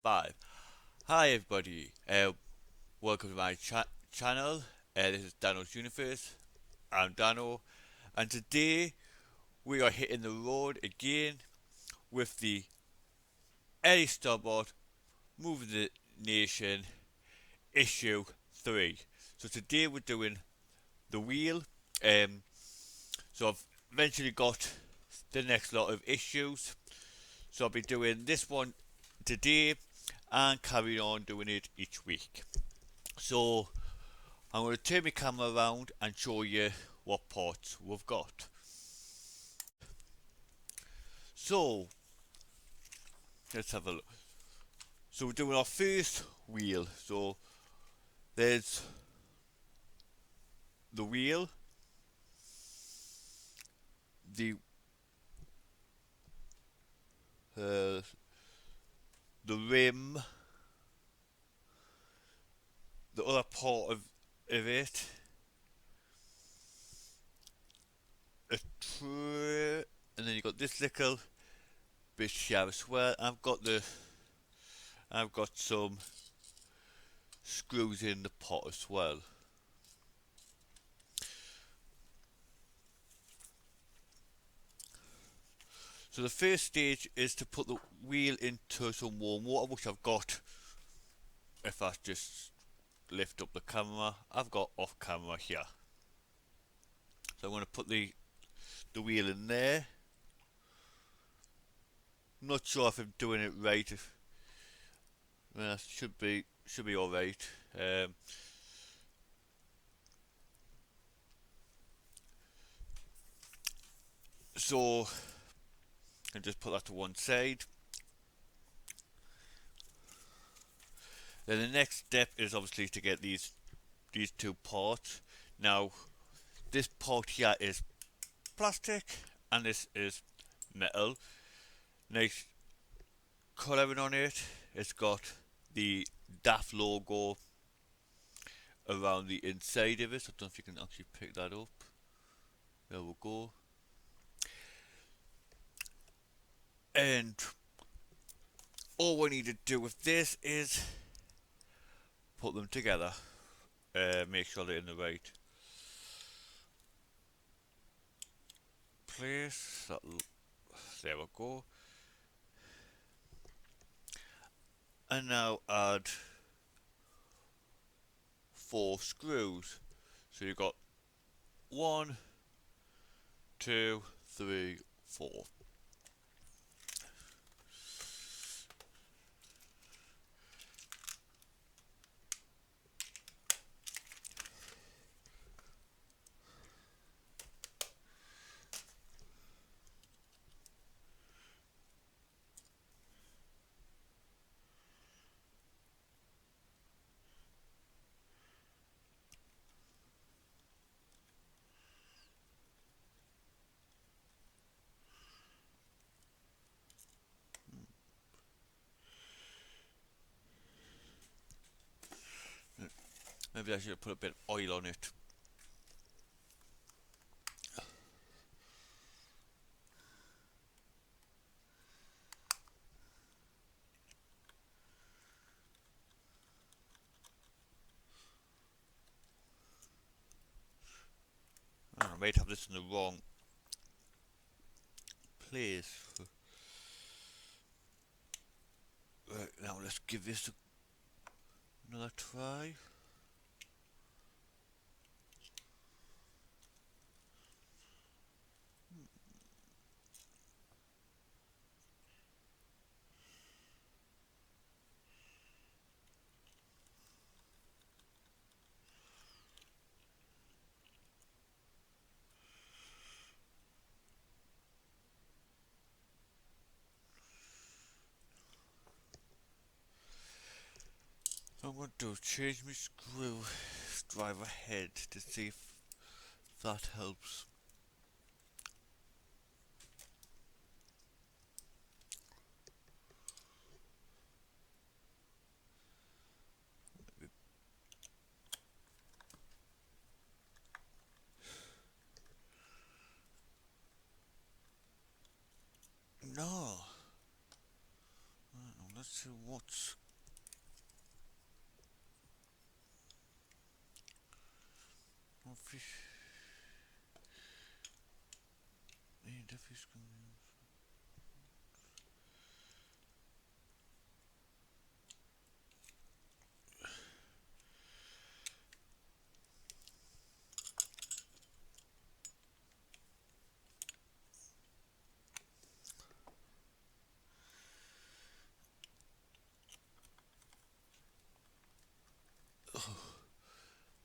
Five. Hi everybody, welcome to my channel. This is Danno's Universe. I'm Danno, and today we are hitting the road again with the Eddie Stobart Moving the Nation issue 3. So today we're doing the wheel. Um, so I've eventually got the next lot of issues. So I'll be doing this one today and carry on doing it each week. So I'm going to turn my camera around and show you what parts we've got. So let's have a look. So we're doing our first wheel. So there's the wheel, the uh, the rim, the other part of it, a tree, and then you got this little bit here as well. I've got some screws in the pot as well. So the first stage is to put the wheel into some warm water, which I've got. If I just lift up the camera, I've got off camera here. So I'm going to put the wheel in there. I'm not sure if I'm doing it right. Well, should be all right. Um, so I just put that to one side. Then the next step is obviously to get these two parts. Now this part here is plastic and this is metal. Nice colouring on it. It's got the DAF logo around the inside of it. So I don't know if you can actually pick that up. There we go. And all we need to do with this is put them together. Make sure they're in the right place. There we go. And now add 4 screws. So you've got 1, 2, 3, 4. Maybe I should put a bit of oil on it. I might have this in the wrong place. Right, now let's give this another try. I'm going to change my screw driver head to see if that helps. No. Let's see what's... fish... the fish can...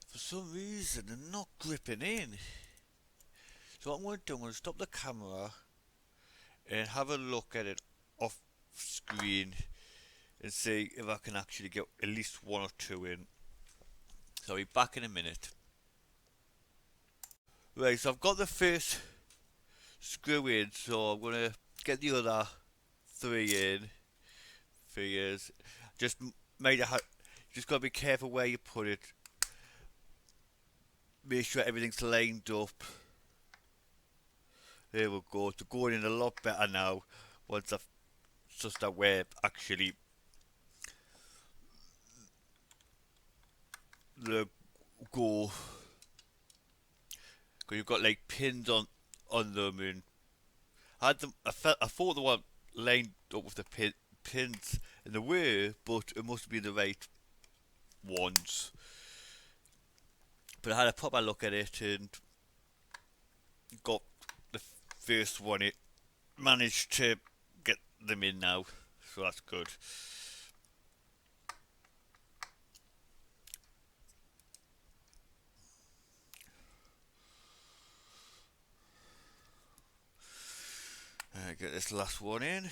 For some reason they're not gripping in. So what I'm going to do, I'm going to stop the camera and have a look at it off screen and see if I can actually get at least one or two in. So I'll be back in a minute. Right, so I've got the first screw in, so I'm going to get the other three in. Figures. Just made it. Just got to be careful where you put it. Make sure everything's lined up. There we go. It's going in a lot better now. Once I've sussed out where actually the go. Because you've got like pins on them, and I had them. I thought they were lined up with the pins, and they were, but it must be the right ones. But I had a proper look at it and got the first one. It managed to get them in now, so that's good. Get this last one in.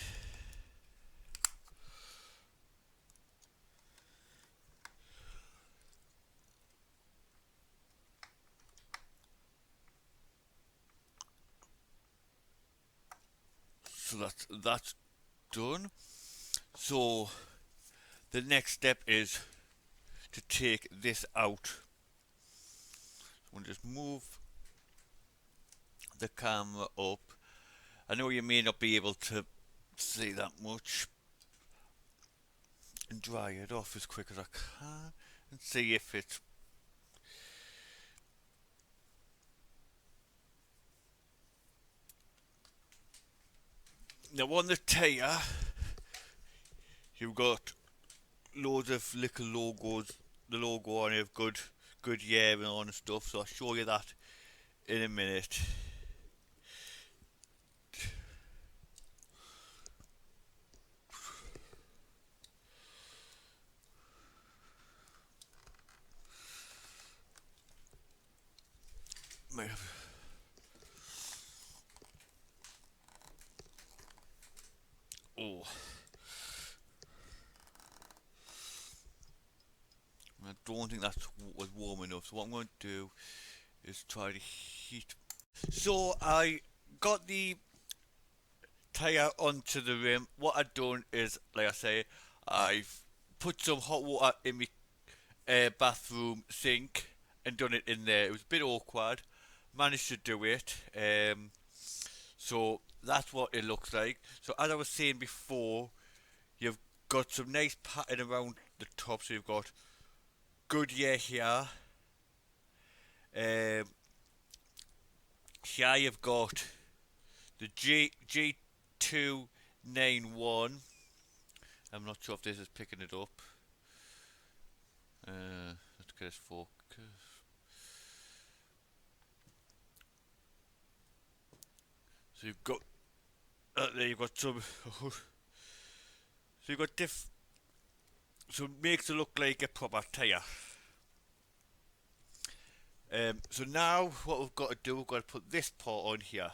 So that's done. So the next step is to take this out. We'll just move the camera up. I know you may not be able to see that much, and dry it off as quick as I can and see if it's... Now on the tyre you've got loads of little logos, the logo on it of Goodyear and all and stuff, so I'll show you that in a minute. Oh, I don't think that was warm enough, so what I'm going to do is try to heat. So I got the tyre onto the rim. What I've done is, like I say, I've put some hot water in my bathroom sink and done it in there. It was a bit awkward, managed to do it. So that's what it looks like. So as I was saying before, you've got some nice pattern around the top. So you've got Goodyear here. Here you've got the G291. I'm not sure if this is picking it up. Let's get this focus. So you've got there. You've got some. So you've got so it makes it look like a proper tyre. So now what we've got to do, we've got to put this part on here.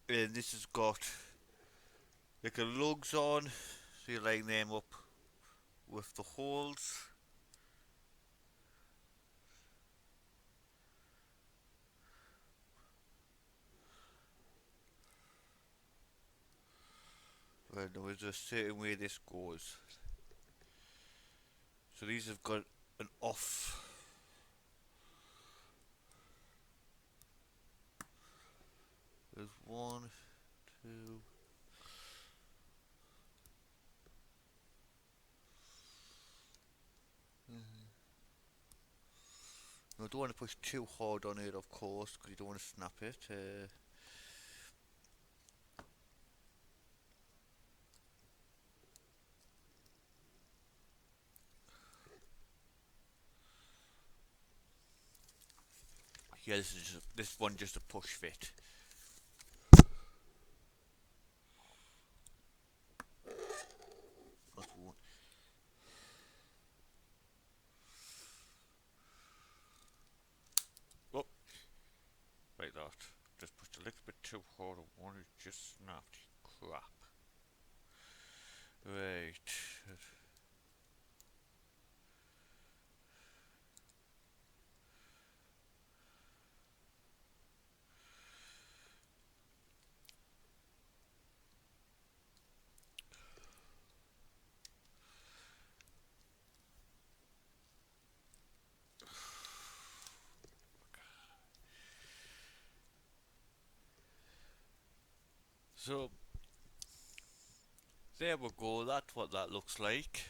And this has got like a lugs on, so you line them up with the holes. Right, now there's a certain way this goes. So these have got an off. There's 1, 2, don't want to push too hard on it, of course, because you don't want to snap it. Yeah, this one just a push fit. Oh, like that. Just pushed a little bit too hard and one is just snapped. Crap. Right. So, there we go, that's what that looks like.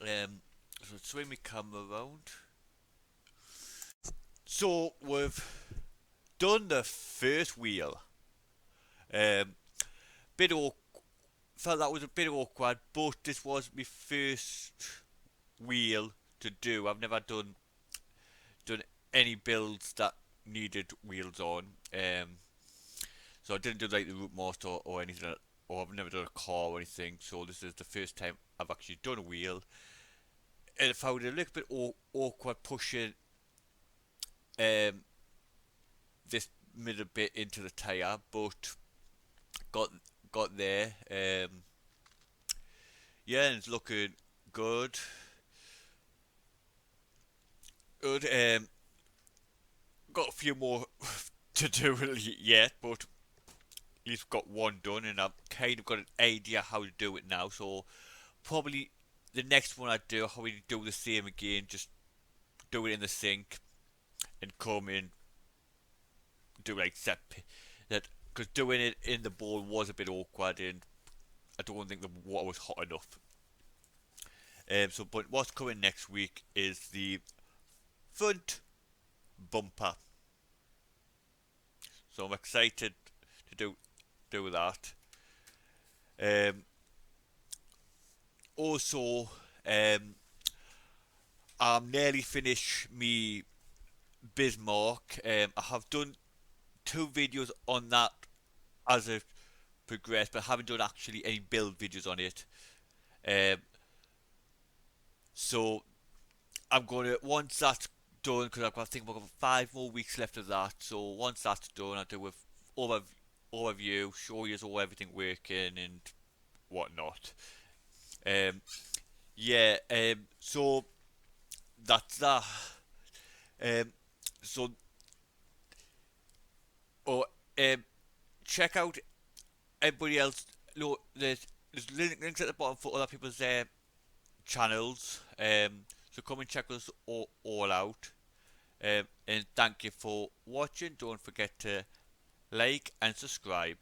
So swing my camera around. So, we've done the first wheel. Bit felt that was a bit awkward, but this was my first wheel to do. I've never done any builds that needed wheels on. So I didn't do like the root master or anything, or I've never done a car or anything. So this is the first time I've actually done a wheel, and I found it a little bit awkward pushing this middle bit into the tire, but got there. Yeah, and it's looking good. Good. Got a few more to do yet, but at least got one done, and I've kind of got an idea how to do it now. So probably the next one I do, how we do the same again, just do it in the sink and come in, do like set that, because doing it in the bowl was a bit awkward, and I don't think the water was hot enough. So, but what's coming next week is the front bumper. So I'm excited to do that. Also, I'm nearly finished me Bismarck. I have done 2 videos on that as I've progressed, but I haven't done actually any build videos on it. Um, so I'm gonna, once that's done, because I think I've got 5 more weeks left of that. So once that's done, I'll do a overview, show you all everything working and whatnot. Um, yeah. So that's that. Um, so or check out everybody else. Look, there's links at the bottom for other people's channels. So come and check us all out. And thank you for watching. Don't forget to like and subscribe.